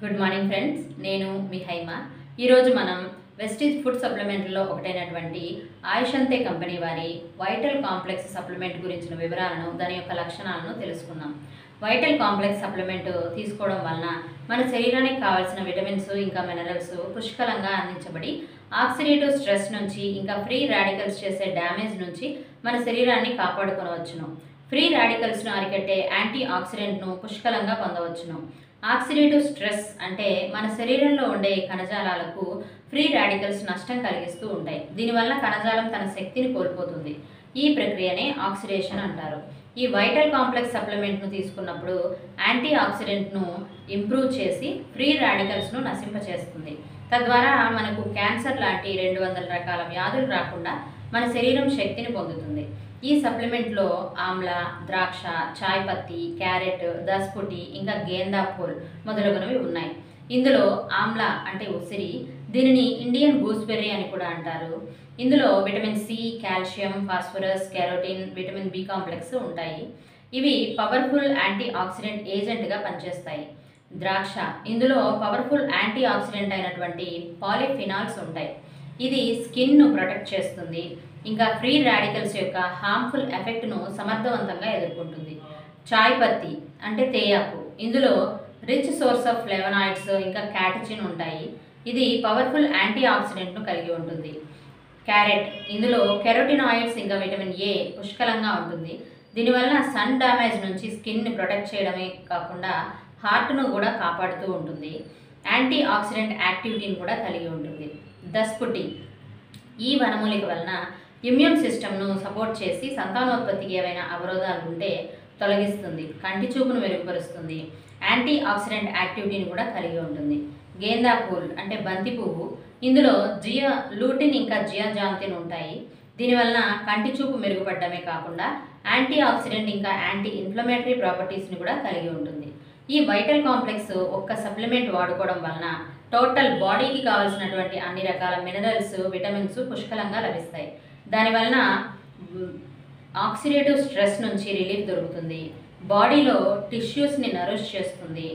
Good morning friends, నేను మీ హైమ. ఈరోజు మనం వెస్టీజ్ ఫుడ్ సప్లిమెంట్లో ఒకటైనటువంటి ఆయుషంతే కంపెనీ వారి వైటల్ కాంప్లెక్స్ సప్లిమెంట్ గురించిన వివరాలను, దాని యొక్క లక్షణాలను తెలుసుకుందాం. వైటల్ కాంప్లెక్స్ సప్లిమెంట్ తీసుకోవడం వలన మన శరీరానికి కావాల్సిన విటమిన్స్ ఇంకా మినరల్స్ పుష్కలంగా అందించబడి ఆక్సిడేటివ్ స్ట్రెస్ నుంచి ఇంకా ఫ్రీ రాడికల్స్ చేసే డ్యామేజ్ నుంచి మన శరీరాన్ని కాపాడుకోవచ్చును. ఫ్రీ రాడికల్స్ను అరికట్టే యాంటీ ఆక్సిడెంట్ను పుష్కలంగా పొందవచ్చును. ఆక్సిడేటివ్ స్ట్రెస్ అంటే మన శరీరంలో ఉండే కణజాలాలకు ఫ్రీ రాడికల్స్ నష్టం కలిగిస్తూ ఉంటాయి. దీనివల్ల కణజాలం తన శక్తిని కోల్పోతుంది. ఈ ప్రక్రియనే ఆక్సిడేషన్ అంటారు. ఈ వైటల్ కాంప్లెక్స్ సప్లిమెంట్ను తీసుకున్నప్పుడు యాంటీ ఆక్సిడెంట్ను ఇంప్రూవ్ చేసి ఫ్రీ రాడికల్స్ను నశింపచేస్తుంది. తద్వారా మనకు క్యాన్సర్ లాంటి 200 రకాల వ్యాధులు రాకుండా మన శరీరం శక్తిని పొందుతుంది. ఈ సప్లిమెంట్లో ఆమ్ల, ద్రాక్ష, చాయ్ పత్తి, క్యారెట్, దస్పుటి ఇంకా గేందా పూల్ మొదలగునవి ఉన్నాయి. ఇందులో ఆమ్ల అంటే ఉసిరి, దీనిని ఇండియన్ గూస్బెర్రీ అని కూడా అంటారు. ఇందులో vitamin C, calcium, phosphorus, carotene, vitamin B complex ఉంటాయి. ఇవి పవర్ఫుల్ యాంటీ ఆక్సిడెంట్ ఏజెంట్గా పనిచేస్తాయి. ద్రాక్ష, ఇందులో పవర్ఫుల్ యాంటీ ఆక్సిడెంట్ అయినటువంటి పాలిఫినాల్స్ ఉంటాయి. ఇది స్కిన్ను ప్రొటెక్ట్ చేస్తుంది. ఇంకా ఫ్రీ రాడికల్స్ యొక్క హార్మ్ఫుల్ ఎఫెక్ట్ను సమర్థవంతంగా ఎదుర్కొంటుంది. చాయ్ పత్తి అంటే తేయాకు, ఇందులో రిచ్ సోర్స్ ఆఫ్ ఫ్లేవనాయిడ్స్ ఇంకా క్యాటచిన్ ఉంటాయి. ఇది పవర్ఫుల్ యాంటీ ఆక్సిడెంట్ను కలిగి ఉంటుంది. క్యారెట్, ఇందులో కెరోటినాయిడ్స్ ఇంకా విటమిన్ ఏ పుష్కలంగా ఉంటుంది. దీనివల్ల సన్ డ్యామేజ్ నుంచి స్కిన్ని ప్రొటెక్ట్ చేయడమే కాకుండా హార్ట్ను కూడా కాపాడుతూ ఉంటుంది. యాంటీ ఆక్సిడెంట్ యాక్టివిటీని కూడా కలిగి ఉంటుంది. దస్పుటి, ఈ వనమూలిక వలన ఇమ్యూన్ సిస్టమ్ను సపోర్ట్ చేసి సంతానోత్పత్తికి ఏవైనా అవరోధాలు ఉంటే తొలగిస్తుంది. కంటి చూపును మెరుగుపరుస్తుంది. యాంటీ ఆక్సిడెంట్ యాక్టివిటీని కూడా కలిగి ఉంటుంది. గేందా పూల్ అంటే బంతి పువ్వు, ఇందులో లూటిన్ ఇంకా జియాజాంతిన్ ఉంటాయి. దీనివలన కంటి చూపు మెరుగుపడమే కాకుండా యాంటీ ఆక్సిడెంట్ ఇంకా యాంటీ ఇన్ఫ్లమేటరీ ప్రాపర్టీస్ని కూడా కలిగి ఉంటుంది. ఈ వైటల్ కాంప్లెక్స్ ఒక్క సప్లిమెంట్ వాడుకోవడం వలన టోటల్ బాడీకి కావాల్సినటువంటి అన్ని రకాల మినరల్స్, విటమిన్స్ పుష్కలంగా లభిస్తాయి. దానివలన ఆక్సిడేటివ్ స్ట్రెస్ నుంచి రిలీఫ్ దొరుకుతుంది. బాడీలో టిష్యూస్ని నరిష్ చేస్తుంది.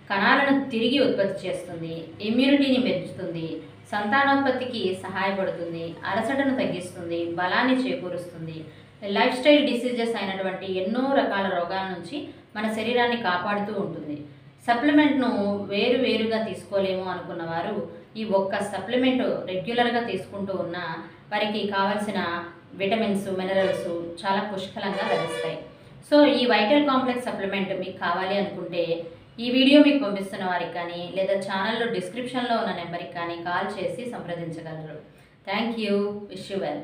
కణాలను తిరిగి ఉత్పత్తి చేస్తుంది. ఇమ్యూనిటీని పెంచుతుంది. సంతానోత్పత్తికి సహాయపడుతుంది. అలసటను తగ్గిస్తుంది. బలాన్ని చేకూరుస్తుంది. లైఫ్ స్టైల్ డిసీజెస్ అయినటువంటి ఎన్నో రకాల రోగాల నుంచి మన శరీరాన్ని కాపాడుతూ ఉంటుంది. సప్లిమెంట్ను వేరుగా తీసుకోలేము అనుకున్న వారు ఈ ఒక్క సప్లిమెంట్ రెగ్యులర్గా తీసుకుంటూ ఉన్న వారికి కావాల్సిన విటమిన్స్, మినరల్స్ చాలా పుష్కలంగా లభిస్తాయి. సో ఈ వైటల్ కాంప్లెక్స్ సప్లిమెంట్ మీకు కావాలి అనుకుంటే ఈ వీడియో మీకు పంపిస్తున్న వారికి కానీ లేదా ఛానల్లో డిస్క్రిప్షన్లో ఉన్న నెంబర్కి కానీ కాల్ చేసి సంప్రదించగలరు. Thank you. Wish you well.